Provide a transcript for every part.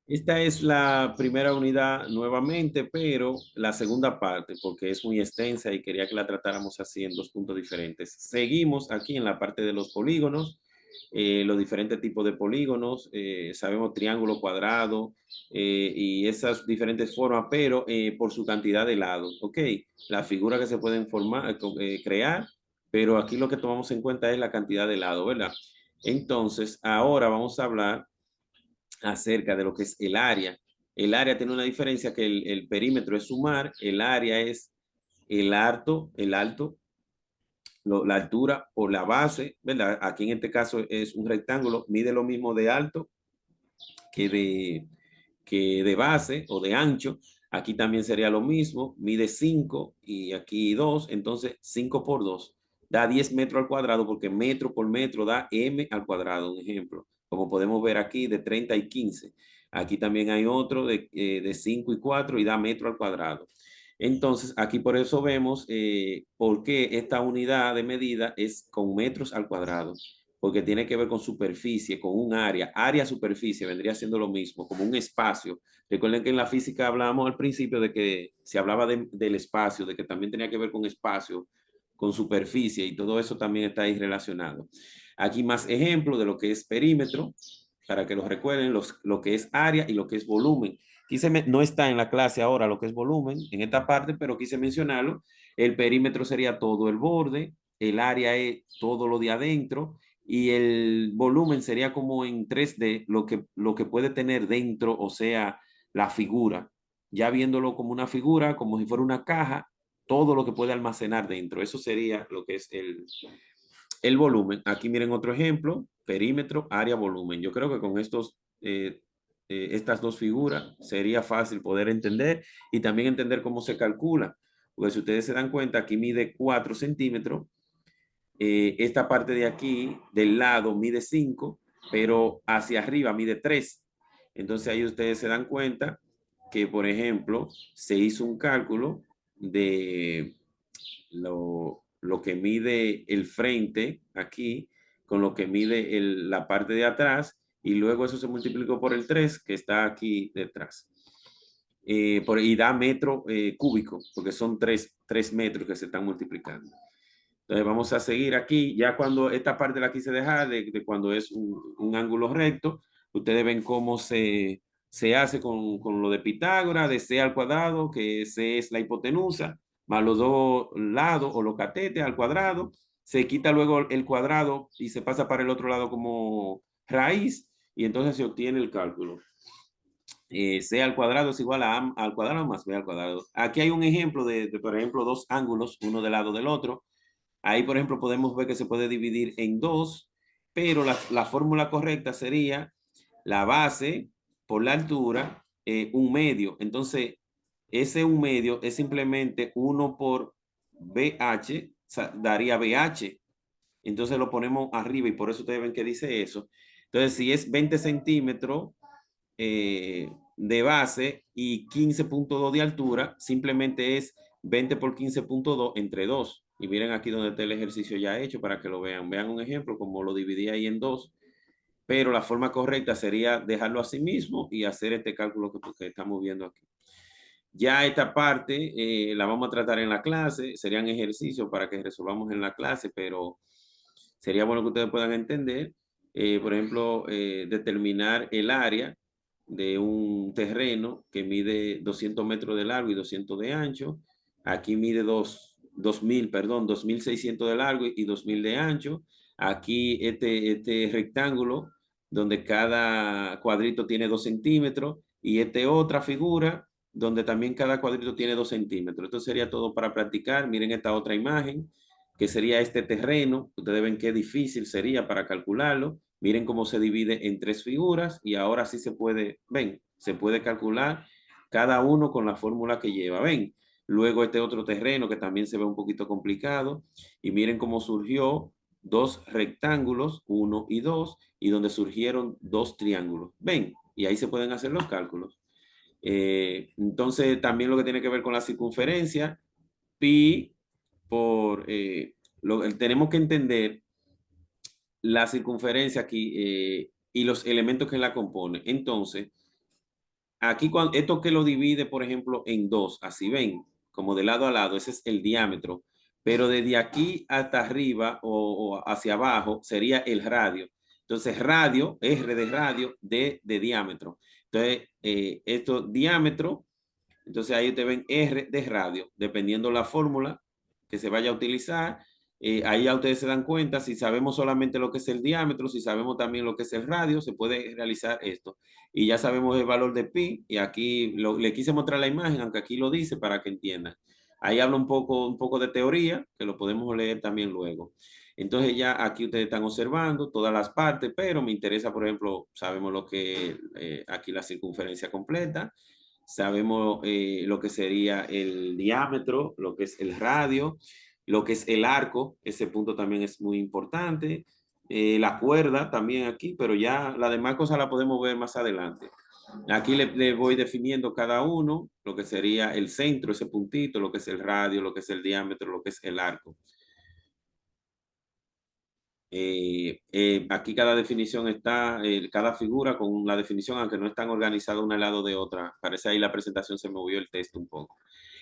Esta es la primera unidad nuevamente, pero la segunda parte, porque es muy extensa y quería que la tratáramos así en dos puntos diferentes. Seguimos aquí en la parte de los polígonos, los diferentes tipos de polígonos, sabemos triángulo, cuadrado y esas diferentes formas, pero por su cantidad de lados, ¿ok? Las figuras que se pueden formar, crear, pero aquí lo que tomamos en cuenta es la cantidad de lados, ¿verdad? Entonces, ahora vamos a hablar acerca de lo que es el área. El área tiene una diferencia que el perímetro es sumar, el área es el alto, la altura o la base, ¿verdad? Aquí en este caso es un rectángulo, mide lo mismo de alto que de base o de ancho. Aquí también sería lo mismo, mide 5 y aquí 2, entonces 5 por 2 da 10 metros al cuadrado porque metro por metro da m al cuadrado, un ejemplo. Como podemos ver aquí de 30 y 15. Aquí también hay otro de 5 y 4 y da metro al cuadrado. Entonces, aquí por eso vemos por qué esta unidad de medida es con metros al cuadrado, porque tiene que ver con superficie, con un área. Área, superficie, vendría siendo lo mismo, como un espacio. Recuerden que en la física hablábamos al principio de que se hablaba del espacio, de que también tenía que ver con espacio, con superficie, y todo eso también está ahí relacionado. Aquí más ejemplos de lo que es perímetro, para que lo recuerden, lo que es área y lo que es volumen. No está en la clase ahora lo que es volumen en esta parte, pero quise mencionarlo. El perímetro sería todo el borde, el área es todo lo de adentro y el volumen sería como en 3D lo que puede tener dentro, o sea, la figura. Ya viéndolo como una figura, como si fuera una caja, todo lo que puede almacenar dentro. Eso sería lo que es el volumen. Aquí miren otro ejemplo, perímetro, área, volumen. Yo creo que con estas dos figuras sería fácil poder entender y también entender cómo se calcula. Porque si ustedes se dan cuenta, aquí mide 4 centímetros, esta parte de aquí, del lado, mide 5, pero hacia arriba mide 3. Entonces ahí ustedes se dan cuenta que, por ejemplo, se hizo un cálculo de lo que mide el frente aquí con lo que mide la parte de atrás y luego eso se multiplicó por el 3 que está aquí detrás. Y da metro cúbico, porque son 3 metros que se están multiplicando. Entonces vamos a seguir aquí. Ya cuando esta parte la quise dejar, de cuando es un ángulo recto, ustedes ven cómo se hace con lo de Pitágoras, de c al cuadrado, que c es la hipotenusa, más los dos lados o los catetes al cuadrado. Se quita luego el cuadrado y se pasa para el otro lado como raíz y entonces se obtiene el cálculo. C al cuadrado es igual a al cuadrado más b al cuadrado. Aquí hay un ejemplo por ejemplo, dos ángulos, uno del lado del otro. Ahí, por ejemplo, podemos ver que se puede dividir en dos, pero la fórmula correcta sería la base por la altura, un medio. Entonces, ese un medio es simplemente 1 por BH, o sea, daría BH. Entonces lo ponemos arriba y por eso ustedes ven que dice eso. Entonces, si es 20 centímetros de base y 15.2 de altura, simplemente es 20 por 15.2 entre 2. Y miren aquí donde está el ejercicio ya hecho para que lo vean. Vean un ejemplo, como lo dividí ahí en dos. Pero la forma correcta sería dejarlo así mismo y hacer este cálculo que estamos viendo aquí. Ya esta parte la vamos a tratar en la clase, serían ejercicios para que resolvamos en la clase, pero sería bueno que ustedes puedan entender, por ejemplo, determinar el área de un terreno que mide 200 metros de largo y 200 de ancho. Aquí mide 2000, perdón, 2600 de largo y 2000 de ancho. Aquí este rectángulo donde cada cuadrito tiene 2 centímetros y otra figura donde también cada cuadrito tiene 2 centímetros. Esto sería todo para practicar. Miren esta otra imagen que sería este terreno. Ustedes ven qué difícil sería para calcularlo. Miren cómo se divide en tres figuras y ahora sí se puede, ven, se puede calcular cada uno con la fórmula que lleva, ven. Luego este otro terreno que también se ve un poquito complicado y miren cómo surgió dos rectángulos, uno y dos, y donde surgieron dos triángulos, ven, y ahí se pueden hacer los cálculos. Entonces también lo que tiene que ver con la circunferencia, pi tenemos que entender la circunferencia aquí y los elementos que la componen. Entonces, Aquí, cuando, esto que lo divide, por ejemplo, en dos, así ven, como de lado a lado, ese es el diámetro. Pero desde aquí hasta arriba o hacia abajo sería el radio. Entonces, radio, R de radio, D de diámetro. Entonces, esto diámetro, entonces ahí te ven R de radio, dependiendo la fórmula que se vaya a utilizar. Ahí ya ustedes se dan cuenta, si sabemos solamente lo que es el diámetro, si sabemos también lo que es el radio, se puede realizar esto. Y ya sabemos el valor de pi, y aquí le quise mostrar la imagen, aunque aquí lo dice para que entiendan. Ahí habla un poco de teoría, que lo podemos leer también luego. Entonces ya aquí ustedes están observando todas las partes, pero me interesa, por ejemplo, sabemos lo que aquí la circunferencia completa, sabemos lo que sería el diámetro, lo que es el radio, lo que es el arco, ese punto también es muy importante, la cuerda también aquí, pero ya la demás cosas la podemos ver más adelante. Aquí le voy definiendo cada uno, lo que sería el centro, ese puntito, lo que es el radio, lo que es el diámetro, lo que es el arco. Aquí cada definición está, cada figura con la definición, aunque no están organizadas una al lado de otra. Parece ahí la presentación se movió el texto un poco.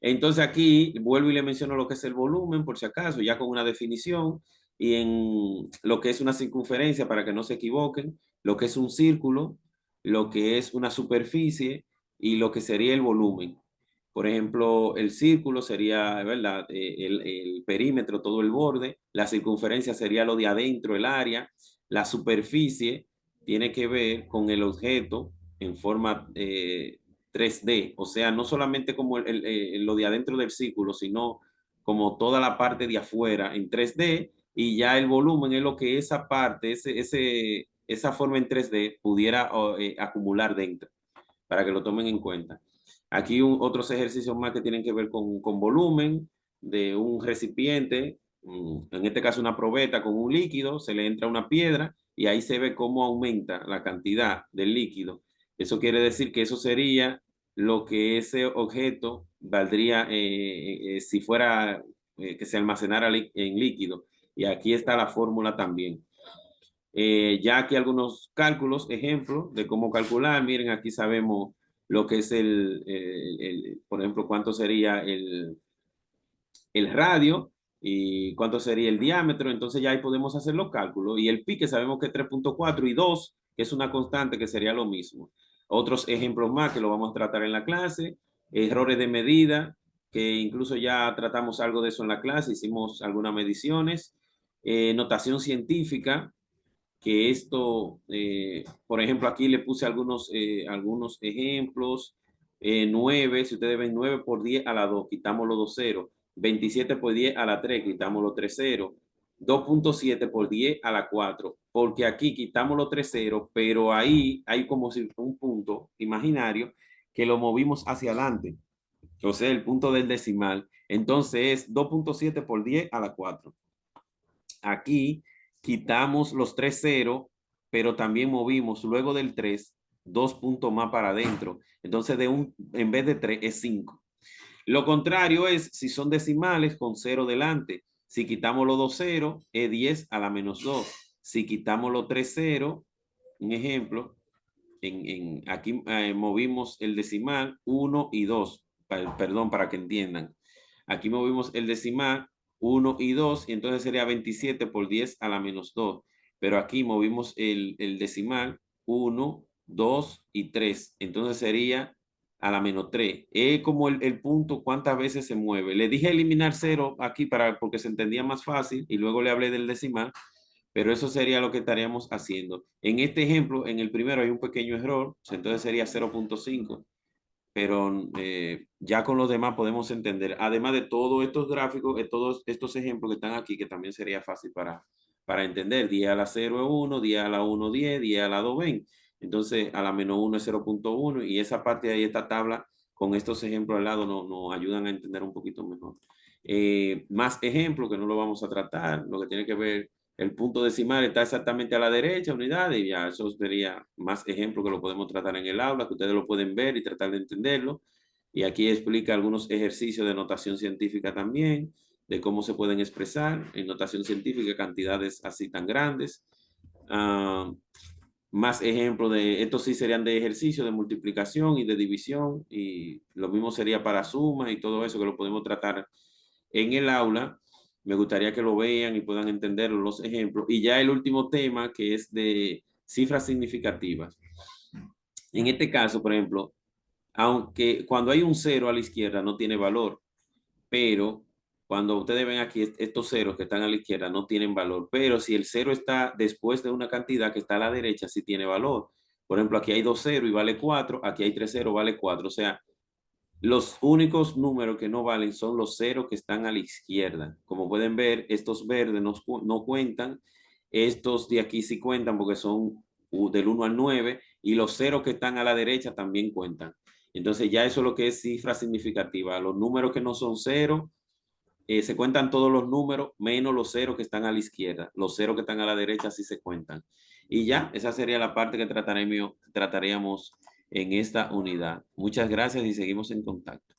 Entonces aquí vuelvo y le menciono lo que es el volumen, por si acaso, ya con una definición, y en lo que es una circunferencia, para que no se equivoquen, lo que es un círculo, lo que es una superficie y lo que sería el volumen. Por ejemplo, el círculo sería, ¿verdad? El perímetro, todo el borde. La circunferencia sería lo de adentro, el área. La superficie tiene que ver con el objeto en forma 3D. O sea, no solamente como lo de adentro del círculo, sino como toda la parte de afuera en 3D. Y ya el volumen es lo que esa parte, esa forma en 3D pudiera acumular dentro, para que lo tomen en cuenta. Aquí otros ejercicios más que tienen que ver con volumen de un recipiente, en este caso una probeta con un líquido, se le entra una piedra y ahí se ve cómo aumenta la cantidad del líquido. Eso quiere decir que eso sería lo que ese objeto valdría si fuera que se almacenara en líquido. Y aquí está la fórmula también. Ya aquí algunos cálculos, ejemplos de cómo calcular. Miren, aquí sabemos lo que es por ejemplo, cuánto sería el radio y cuánto sería el diámetro. Entonces ya ahí podemos hacer los cálculos. Y el pi, que sabemos que es 3.4 y 2, que es una constante, que sería lo mismo. Otros ejemplos más que lo vamos a tratar en la clase. Errores de medida, que incluso ya tratamos algo de eso en la clase, hicimos algunas mediciones. Notación científica, que esto, por ejemplo, aquí le puse algunos ejemplos. 9, si ustedes ven 9 por 10 a la 2, quitamos los 2 ceros. 27 por 10 a la 3, quitamos los 3 ceros. 2.7 por 10 a la 4, porque aquí quitamos los 3 ceros, pero ahí hay como si un punto imaginario que lo movimos hacia adelante, o sea, el punto del decimal. Entonces es 2.7 por 10 a la 4. Aquí quitamos los 3 ceros, pero también movimos luego del 3 dos puntos más para adentro. Entonces, en vez de 3 es 5. Lo contrario es si son decimales con 0 delante. Si quitamos los 2 ceros, es 10 a la menos 2. Si quitamos los 3 ceros, un ejemplo, aquí movimos el decimal 1 y 2. Perdón, para que entiendan. Aquí movimos el decimal 1 y 2, y entonces sería 27 por 10 a la menos 2. Pero aquí movimos el decimal 1, 2 y 3. Entonces sería a la menos 3. Es como el punto, cuántas veces se mueve. Le dije eliminar 0 aquí porque se entendía más fácil, y luego le hablé del decimal, pero eso sería lo que estaríamos haciendo. En este ejemplo, en el primero hay un pequeño error, entonces sería 0.5, pero ya con los demás podemos entender. Además de todos estos gráficos, de todos estos ejemplos que están aquí, que también sería fácil para entender. 10 a la 0 es 1, 10 a la 1, 10, 10 a la 2, 20. Entonces, a la menos 1 es 0.1, y esa parte de ahí, esta tabla, con estos ejemplos al lado, nos ayudan a entender un poquito mejor. Más ejemplos que no lo vamos a tratar, lo que tiene que ver, el punto decimal está exactamente a la derecha, unidades, y ya eso sería más ejemplos que lo podemos tratar en el aula, que ustedes lo pueden ver y tratar de entenderlo. Y aquí explica algunos ejercicios de notación científica también, de cómo se pueden expresar en notación científica cantidades así tan grandes. más ejemplos de, estos sí serían de ejercicio, de multiplicación y de división, y lo mismo sería para suma y todo eso que lo podemos tratar en el aula. Me gustaría que lo vean y puedan entender los ejemplos. Y ya el último tema, que es de cifras significativas. En este caso, por ejemplo, aunque cuando hay un cero a la izquierda no tiene valor, pero cuando ustedes ven aquí estos ceros que están a la izquierda no tienen valor, pero si el cero está después de una cantidad que está a la derecha, sí tiene valor. Por ejemplo, aquí hay dos ceros y vale 4, aquí hay tres ceros, vale 4. O sea, los únicos números que no valen son los ceros que están a la izquierda. Como pueden ver, estos verdes no cuentan, estos de aquí sí cuentan porque son del 1 al 9, y los ceros que están a la derecha también cuentan. Entonces ya eso es lo que es cifra significativa. Los números que no son cero, se cuentan todos los números menos los ceros que están a la izquierda. Los ceros que están a la derecha sí se cuentan. Y ya, esa sería la parte que trataríamos en esta unidad. Muchas gracias y seguimos en contacto.